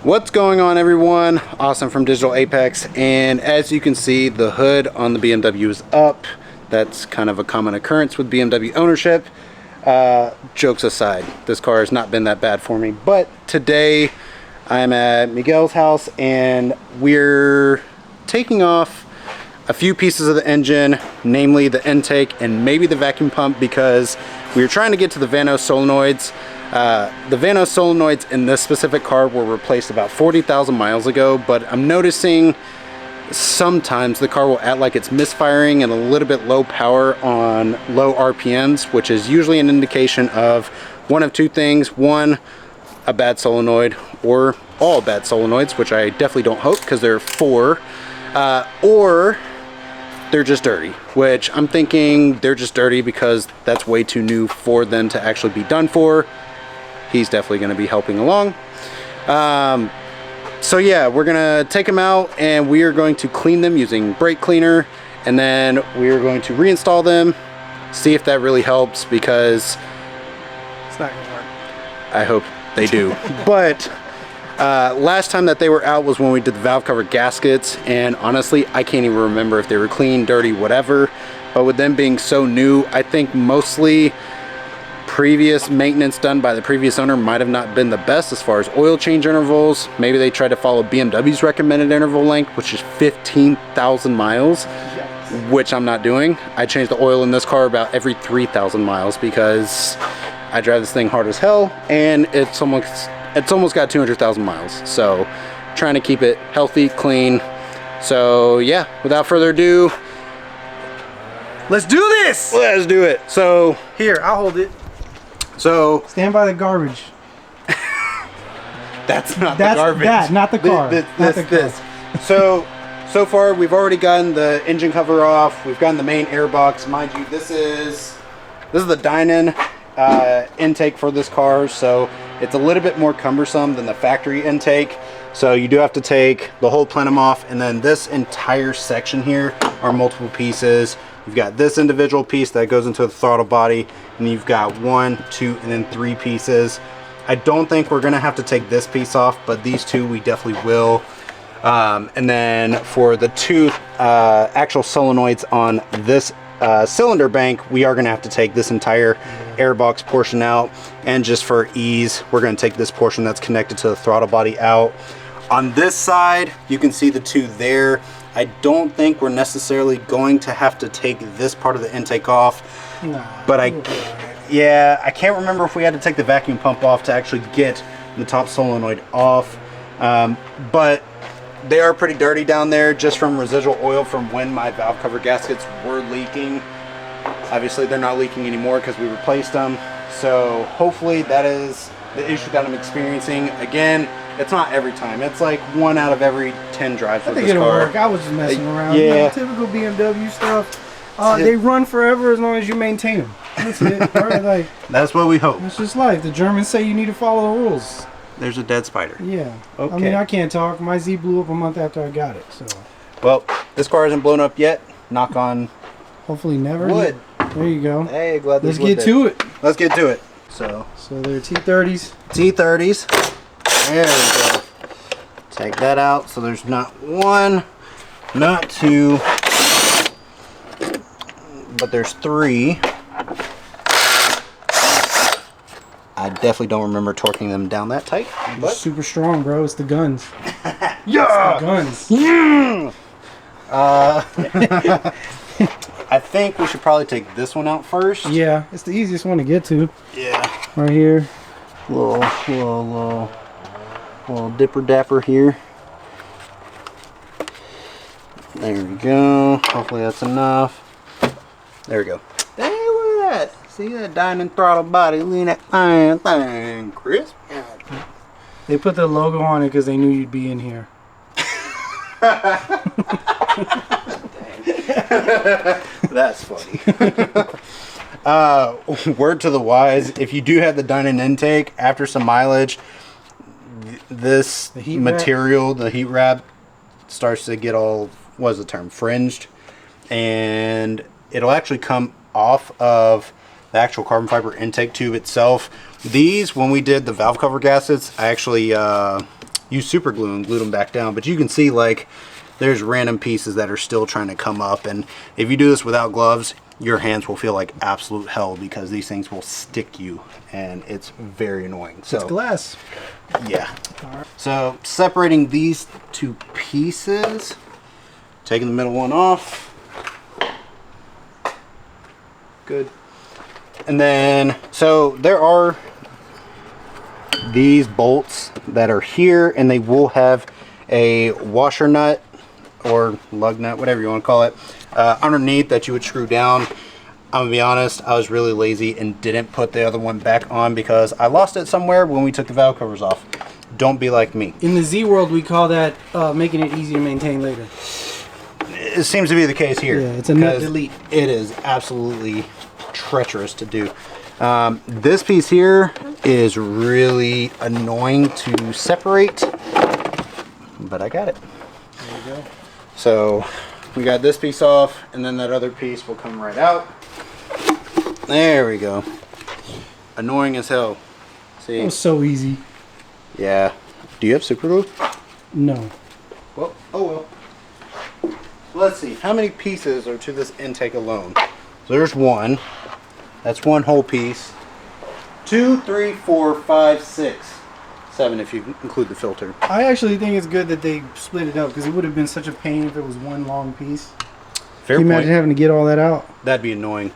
What's going on, everyone? Awesome from Digital Apex, and as you can see, the hood on the BMW is up. That's kind of a common occurrence with BMW ownership. Jokes aside, this car has not been that bad for me, but today I'm at Miguel's house and we're taking off a few pieces of the engine, namely the intake and maybe the vacuum pump, because we were trying to get to the Vanos Solenoids. The Vanos Solenoids in this specific car were replaced about 40,000 miles ago, but I'm noticing sometimes the car will act like it's misfiring and a little bit low power on low RPMs, which is usually an indication of one of two things. One, a bad solenoid, or all bad solenoids, which I definitely don't hope because there are four, or they're just dirty, which I'm thinking they're just dirty because that's way too new for them to actually be done for. He's definitely going to be helping along. So yeah, we're gonna take them out and we are going to clean them using brake cleaner, and then we are going to reinstall them, see if that really helps, because it's not gonna work. I hope they do. But last time that they were out was when we did the valve cover gaskets, and honestly I can't even remember if they were clean, dirty, whatever. But with them being so new, I think mostly previous maintenance done by the previous owner might have not been the best as far as oil change intervals. Maybe they tried to follow BMW's recommended interval length, which is 15,000 miles, yes. Which I'm not doing. I change the oil in this car about every 3,000 miles because I drive this thing hard as hell, and it's almost got 200,000 miles. So trying to keep it healthy, clean. So yeah, without further ado, let's do this. Let's do it. So here, I'll hold it. So stand by the garbage. That's not the garbage. Not the car. This. So far we've already gotten the engine cover off. We've gotten the main airbox. Mind you, this is the Dynon intake for this car, so it's a little bit more cumbersome than the factory intake. So you do have to take the whole plenum off, and then this entire section here are multiple pieces. You've got this individual piece that goes into the throttle body, and you've got 1, 2, and then 3 pieces. I don't think we're gonna have to take this piece off, but these two we definitely will. And then for the two actual solenoids on this cylinder bank, we are gonna have to take this entire airbox portion out, and just for ease, we're gonna take this portion that's connected to the throttle body out. On this side, you can see the two there. I don't think we're necessarily going to have to take this part of the intake off, but I can't remember if we had to take the vacuum pump off to actually get the top solenoid off, but they are pretty dirty down there just from residual oil from when my valve cover gaskets were leaking. Obviously they're not leaking anymore because we replaced them, so hopefully that is the issue that I'm experiencing. Again, it's not every time. It's like 1 out of every 10 drives with this car. I think it'll work. I was just messing around. Yeah. You know, typical BMW stuff. They run forever as long as you maintain them. That's it. Right? Like, that's what we hope. It's just life. The Germans say you need to follow the rules. There's a dead spider. Yeah. Okay. I mean, I can't talk. My Z blew up a month after I got it. So. Well, this car hasn't blown up yet. Knock on. Hopefully never. Wood. There you go. Hey, glad this. Let's get to it. Let's get to it. So they're T30s. T30s. There we go. Take that out so there's not 1, not 2, but there's 3. I definitely don't remember torquing them down that tight. But super strong, bro. It's the guns. Yeah! It's the guns. I think we should probably take this one out first. Yeah, it's the easiest one to get to. Yeah. Right here. Little dipper dapper here. There we go. Hopefully that's enough. There we go. Hey, look at that. See that Dynon throttle body? Look at that thing, crisp. They put the logo on it because they knew you'd be in here. That's funny. Word to the wise, if you do have the Dynon intake, after some mileage, this material, the heat wrap, starts to get all, what is the term, fringed, and it'll actually come off of the actual carbon fiber intake tube itself. These, when we did the valve cover gaskets, I actually used super glue and glued them back down. But you can see like there's random pieces that are still trying to come up, and if you do this without gloves, your hands will feel like absolute hell because these things will stick you, and it's very annoying. So it's glass. Yeah. So separating these two pieces, taking the middle one off. Good. And then, so there are these bolts that are here, and they will have a washer nut or lug nut, whatever you want to call it, underneath that you would screw down. I'm gonna be honest, I was really lazy and didn't put the other one back on because I lost it somewhere when we took the valve covers off. Don't be like me. In the Z world, we call that making it easy to maintain later. It seems to be the case here. Yeah, it's a nut delete. It is absolutely treacherous to do. This piece here is really annoying to separate, but I got it. There you go. So we got this piece off, and then that other piece will come right out. There we go. Annoying as hell. See? That was so easy. Yeah. Do you have super glue? No. Well, oh well. Let's see. How many pieces are to this intake alone? So there's one. That's one whole piece. 2, 3, 4, 5, 6, 7 if you include the filter. I actually think it's good that they split it up because it would have been such a pain if it was one long piece. Fair Can you point. imagine having to get all that out? That'd be annoying.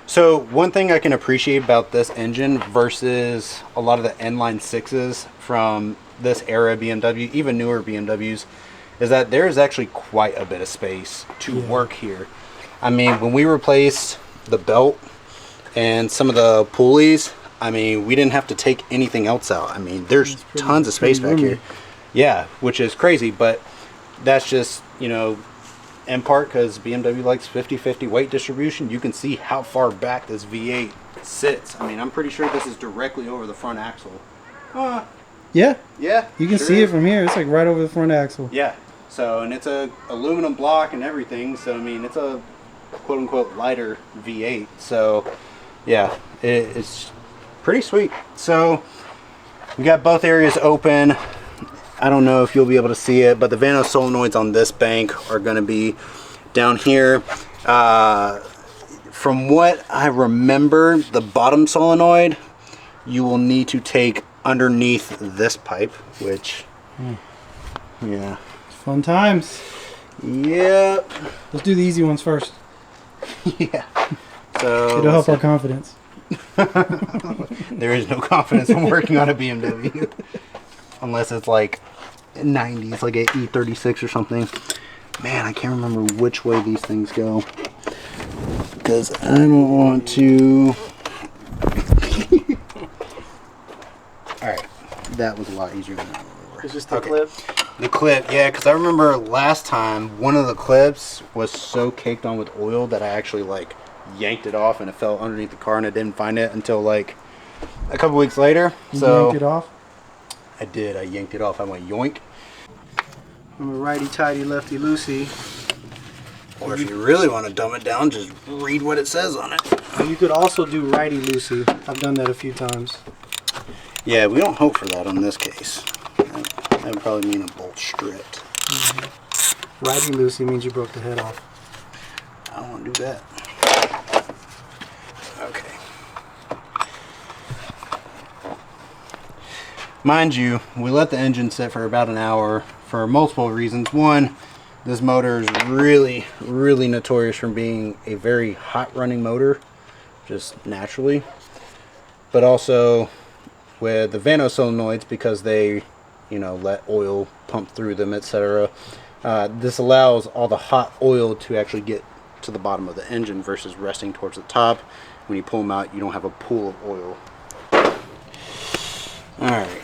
So one thing I can appreciate about this engine versus a lot of the inline 6s from this era BMW, even newer BMWs, is that there is actually quite a bit of space to work here. I mean, when we replaced the belt and some of the pulleys, I mean, we didn't have to take anything else out. I mean, there's tons of space back here. Yeah, which is crazy, but that's just, you know, in part because BMW likes 50-50 weight distribution. You can see how far back this V8 sits. I mean, I'm pretty sure this is directly over the front axle. Yeah. Yeah. You can see it from here. It's like right over the front axle. Yeah. So, and it's a aluminum block and everything. So, I mean, it's a quote unquote lighter V8. So, yeah, it's pretty sweet. So, we got both areas open. I don't know if you'll be able to see it, but the Vanos solenoids on this bank are going to be down here. From what I remember, the bottom solenoid, you will need to take underneath this pipe, which, yeah. Fun times. Yep. Let's do the easy ones first. Yeah. So it'll help our confidence. There is no confidence in working on a BMW. Unless it's like 90s, like an E36 or something. Man, I can't remember which way these things go. Because I don't want to... Alright, that was a lot easier than I remember. It's just the clip? The clip, yeah, because I remember last time one of the clips was so caked on with oil that I actually like yanked it off and it fell underneath the car and I didn't find it until like a couple weeks later. You so yanked it off? I did. I yanked it off. I went yoink. I'm a righty-tighty, lefty-loosey. Or if you really want to dumb it down, just read what it says on it. You could also do righty-loosey. I've done that a few times. Yeah, we don't hope for that on this case. That would probably mean a bolt stripped. Mm-hmm. Righty-loosey means you broke the head off. I don't want to do that. Okay. Mind you, we let the engine sit for about an hour for multiple reasons. One, this motor is really, really notorious for being a very hot running motor, just naturally. But also with the Vanos solenoids, because they, you know, let oil pump through them, etc. This allows all the hot oil to actually get to the bottom of the engine versus resting towards the top. When you pull them out, you don't have a pool of oil. Alright.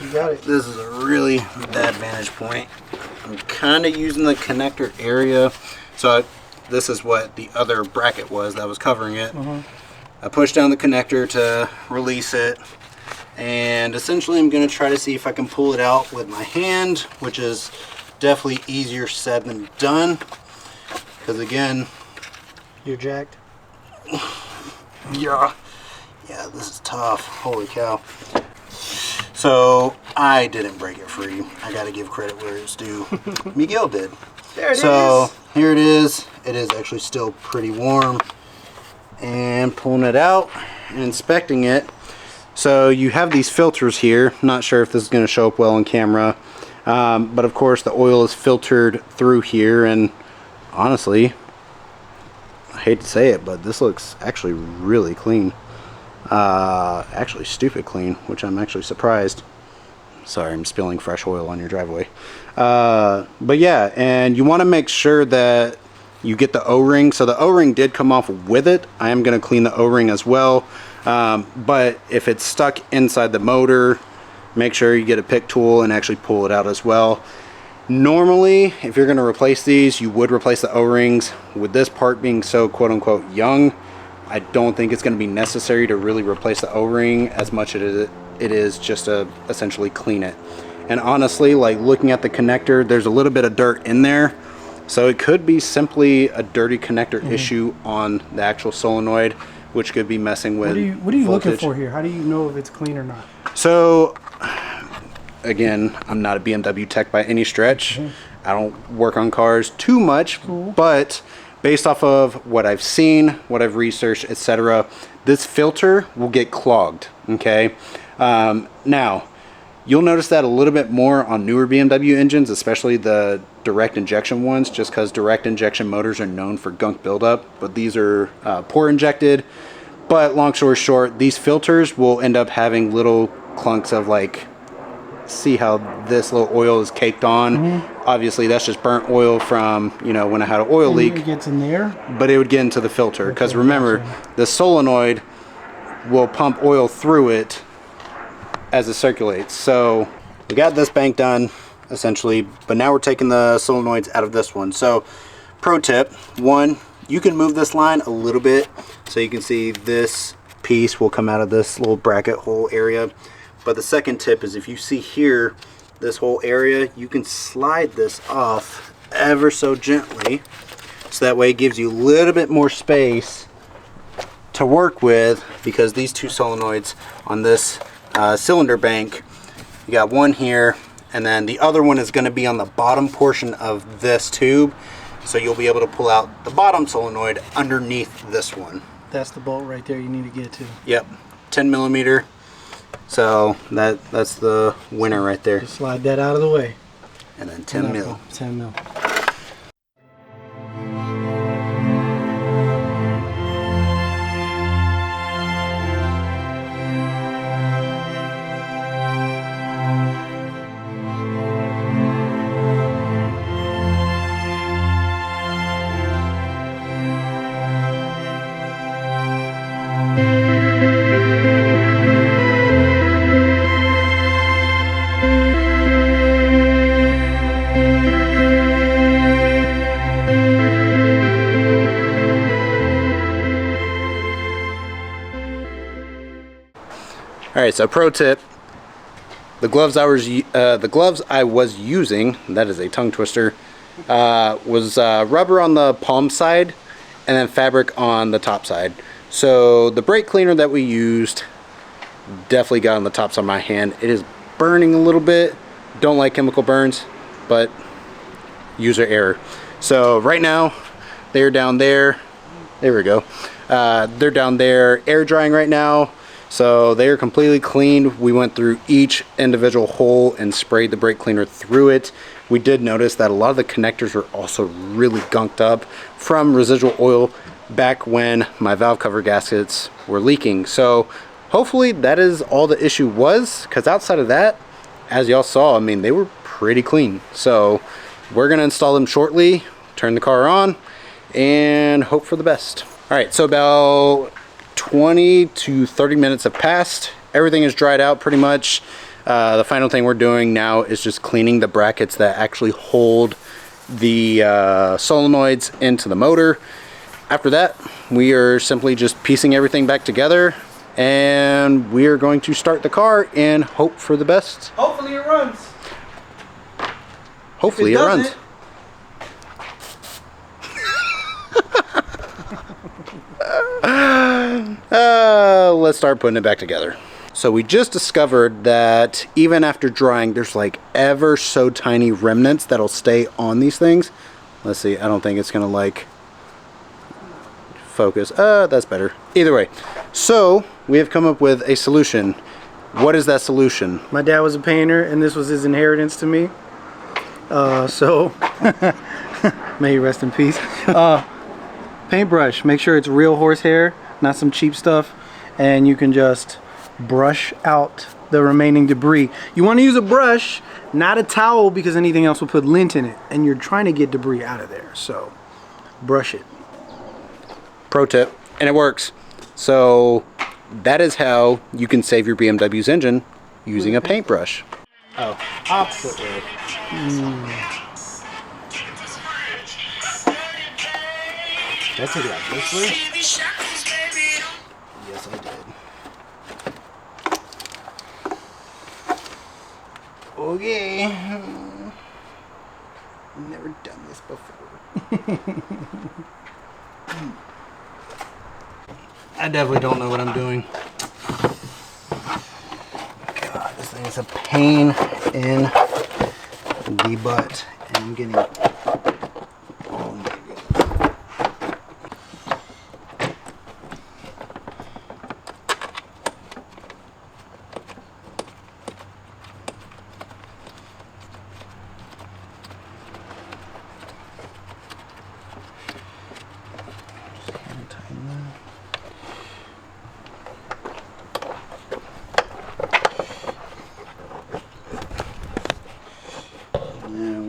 You got it. This is a really bad vantage point. I'm kind of using the connector area. So this is what the other bracket was that was covering it. I pushed down the connector to release it. And essentially I'm going to try to see if I can pull it out with my hand, which is definitely easier said than done. Because again... You're jacked? Yeah, this is tough. Holy cow. So I didn't break it free. I gotta give credit where it's due. Miguel did. There it is. So here it is. It is actually still pretty warm. And pulling it out and inspecting it. So you have these filters here. Not sure if this is going to show up well on camera. But of course the oil is filtered through here, and honestly, I hate to say it, but this looks actually really clean. Actually stupid clean, which I'm actually surprised. Sorry, I'm spilling fresh oil on your driveway. But yeah, and you want to make sure that you get the O-ring. So the O-ring did come off with it. I am going to clean the O-ring as well. But if it's stuck inside the motor, make sure you get a pick tool and actually pull it out as well. Normally, if you're going to replace these, you would replace the O-rings. With this part being so quote-unquote young, I don't think it's going to be necessary to really replace the O-ring as much as it is just to essentially clean it. And honestly, like looking at the connector, there's a little bit of dirt in there. So it could be simply a dirty connector issue on the actual solenoid, which could be messing with What are you looking voltage. for here? How do you know if it's clean or not? So again, I'm not a BMW tech by any stretch. I don't work on cars too much, but based off of what I've seen, what I've researched, etc., this filter will get clogged. Okay. Now you'll notice that a little bit more on newer BMW engines, especially the direct injection ones, just because direct injection motors are known for gunk buildup, but these are pore injected. But long story short, these filters will end up having little clunks of, like, see how this little oil is caked on. Obviously that's just burnt oil from, you know, when I had an oil leak. It gets in there, but it would get into the filter, because remember, the solenoid will pump oil through it as it circulates. So we got this bank done essentially, but now we're taking the solenoids out of this one. So pro tip one, you can move this line a little bit so you can see this piece will come out of this little bracket hole area. But the second tip is, if you see here this whole area, you can slide this off ever so gently, so that way it gives you a little bit more space to work with, because these two solenoids on this cylinder bank, you got one here, and then the other one is going to be on the bottom portion of this tube, so you'll be able to pull out the bottom solenoid underneath this one. that's the bolt right there you need to get to. Yep, 10 millimeter. So that's the winner right there. Just slide that out of the way. And then 10 mil. 10 mil. All right, so pro tip: the gloves I was using, that is a tongue twister, was rubber on the palm side and then fabric on the top side. So the brake cleaner that we used definitely got on the top side of my hand. It is burning a little bit. Don't like chemical burns, but user error. So right now they're down there. There we go. They're down there air drying right now. So they are completely cleaned. We went through each individual hole and sprayed the brake cleaner through it. We did notice that a lot of the connectors were also really gunked up from residual oil back when my valve cover gaskets were leaking. So hopefully that is all the issue was, because outside of that, as y'all saw, I mean, they were pretty clean. So we're gonna install them shortly, turn the car on, and hope for the best. All right, so about 20 to 30 minutes have passed. Everything is dried out pretty much. The final thing we're doing now is just cleaning the brackets that actually hold the solenoids into the motor. After that, we are simply just piecing everything back together, and we are going to start the car and hope for the best. Hopefully it runs. Hopefully it runs. Let's start putting it back together. So we just discovered that even after drying, there's like ever so tiny remnants that'll stay on these things. Let's see, I don't think it's gonna like focus. That's better. Either way, so we have come up with a solution. What is that solution? My dad was a painter, and this was his inheritance to me. So may he rest in peace. Paintbrush. Make sure it's real horsehair, not some cheap stuff, and you can just brush out the remaining debris. You want to use a brush, not a towel, because anything else will put lint in it, and you're trying to get debris out of there. So brush it. Pro tip, and it works. So that is how you can save your BMW's engine using a paintbrush. Oh, opposite way. Did I take it out this way? Yes, I did. Okay. Never done this before. I definitely don't know what I'm doing. God, this thing is a pain in the butt. And I'm getting all negative.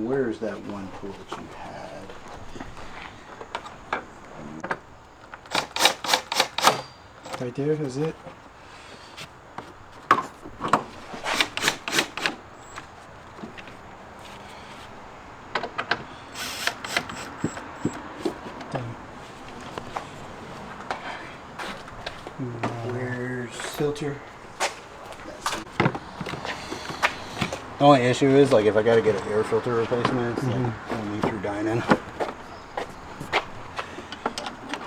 Where's that one tool that you had? Right there, is it? Where's filter? The only issue is, like, if I gotta get an air filter replacement, it's like only through Dynan.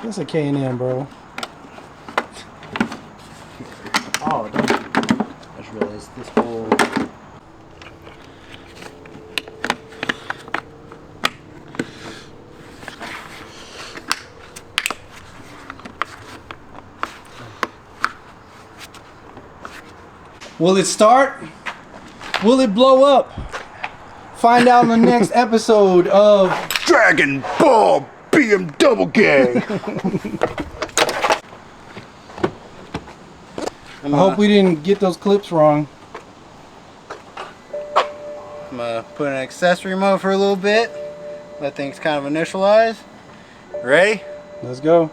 That's a K&N, bro. Oh, I just realized this whole... Will it start? Will it blow up? Find out in the next episode of Dragon Ball BMW. I hope we didn't get those clips wrong. I'm gonna put in accessory mode for a little bit. Let things kind of initialize. Ready? Let's go.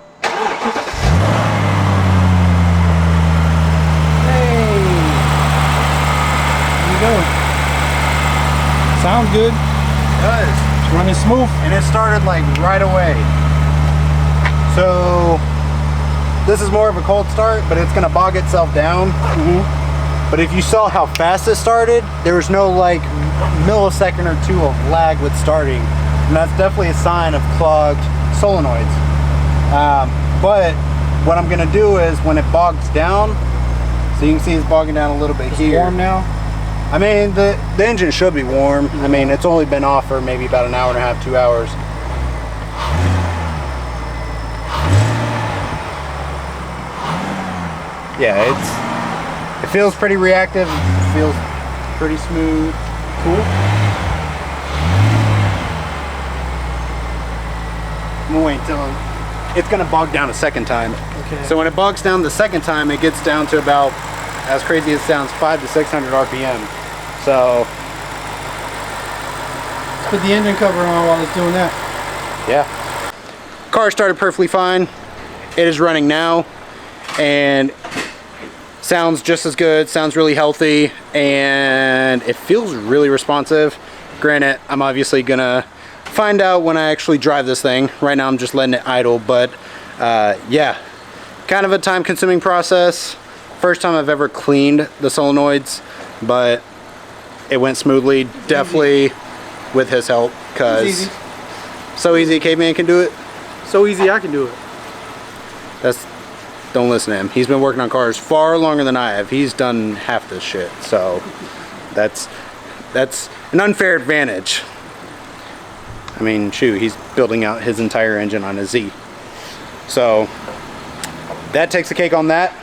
Go. Sounds good. It does. It's running smooth. And it started like right away. So this is more of a cold start, but it's gonna bog itself down. But if you saw how fast it started, there was no like millisecond or two of lag with starting. And that's definitely a sign of clogged solenoids. But what I'm gonna do is when it bogs down, so you can see it's bogging down a little bit here. Warm now? I mean, the engine should be warm. I mean, it's only been off for maybe about an hour and a half, 2 hours. Yeah, it feels pretty reactive. It feels pretty smooth. Cool. I'm gonna wait until it's gonna bog down a second time. Okay. So when it bogs down the second time, it gets down to about, as crazy as it sounds, 500 to 600 RPM. So let's put the engine cover on while it's doing that. Yeah. Car started perfectly fine. It is running now and sounds just as good, sounds really healthy, and it feels really responsive. Granted, I'm obviously gonna find out when I actually drive this thing. Right now I'm just letting it idle, but yeah, kind of a time-consuming process. First time I've ever cleaned the solenoids, but it went smoothly, definitely with his help, because so easy a caveman can do it. So easy I can do it. That's don't listen to him. He's been working on cars far longer than I have. He's done half this shit, so that's an unfair advantage. I mean, shoot, he's building out his entire engine on a Z. So that takes the cake on that.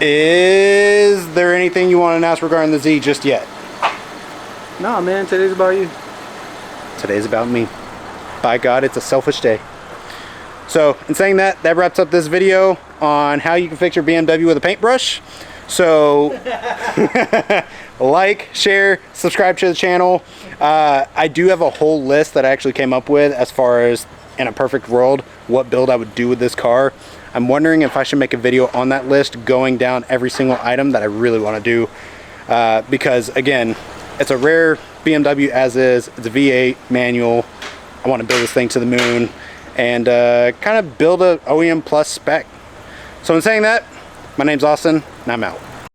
Is there anything you want to ask regarding the Z just yet? Nah, man, today's about you. Today's about me. By God, it's a selfish day. So, in saying that, that wraps up this video on how you can fix your BMW with a paintbrush. So, like, share, subscribe to the channel. I do have a whole list that I actually came up with as far as, in a perfect world, what build I would do with this car. I'm wondering if I should make a video on that list going down every single item that I really want to do. Because, again, it's a rare BMW as is. It's a V8 manual. I want to build this thing to the moon and kind of build a OEM plus spec. So in saying that, my name's Austin and I'm out.